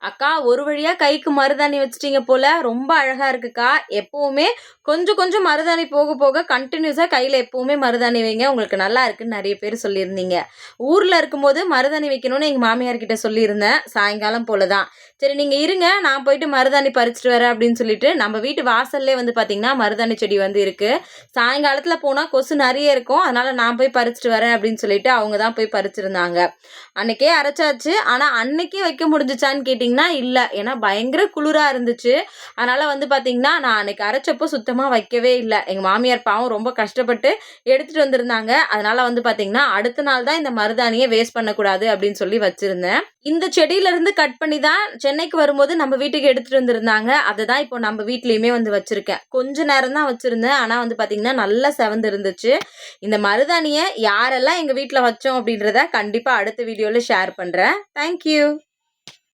அக்கா ஒரு வழியா கைக்கு மருதாணி வச்சிட்டீங்க போல. ரொம்ப அழகா இருக்குக்கா. எப்பவுமே கொஞ்சம் கொஞ்சம் மருதாணி போக போக கண்டினியூஸா கையில எப்பவுமே மருதாணி வைங்க. உங்களுக்கு நல்லா இருக்குன்னு நெறைய பேர் சொல்லியிருந்தீங்க. ஊர்ல இருக்கும்போது மருதாணி வைக்கணும்னு எங்க மாமியார் கிட்ட சொல்லியிருந்தேன். சாயங்காலம் போல தான். சரி நீங்க இருங்க, நான் போயிட்டு மருதாணி பறிச்சுட்டு வரேன் அப்படின்னு சொல்லிட்டு, நம்ம வீட்டு வாசல்லே வந்து பார்த்தீங்கன்னா, மருதாணி செடி வந்து இருக்கு. சாயங்காலத்தில போனா கொசு நெறைய இருக்கும். அதனால நான் போய் பறிச்சுட்டு வரேன் அப்படின்னு சொல்லிட்டு, அவங்க தான் போய் பறிச்சிருந்தாங்க. அன்னைக்கே அரைச்சாச்சு. ஆனா அன்னைக்கே வைக்க முடிஞ்சுச்சான்னு கேட்டிங்கன்னா, இல்ல. ஏன்னா பயங்கர குளிரா இருந்துச்சு. அதனால வந்து பார்த்தீங்கன்னா, நான் அன்னைக்கு அரைச்சப்போ சுத்தமா வைக்கவே இல்ல. எங்க மாமியார் பாவம் ரொம்ப கஷ்டப்பட்டு எடுத்துட்டு வந்திருந்தாங்க. அதனால வந்து பார்த்தீங்கன்னா, அடுத்த நாள் தான் இந்த மருதாணிய வேஸ்ட் பண்ணக்கூடாது அப்படின்னு சொல்லி வச்சிருந்தேன். இந்த செடியிலருந்து கட் பண்ணி தான் சென்னைக்கு வரும்போது நம்ம வீட்டுக்கு எடுத்துட்டு வந்திருந்தாங்க. அததான் இப்போ நம்ம வீட்லயுமே வந்து வச்சிருக்கேன். கொஞ்ச நேரம் தான் வச்சிருந்தேன். ஆனா வந்து பார்த்தீங்கன்னா, நல்லா செவந்து இருந்துச்சு. இந்த மருதாணிய யாரெல்லாம் எங்க வீட்ல வச்சோம் அப்படின்றத கண்டிப்பா அடுத்த வீடியோல ஷேர் பண்றேன். Thank you.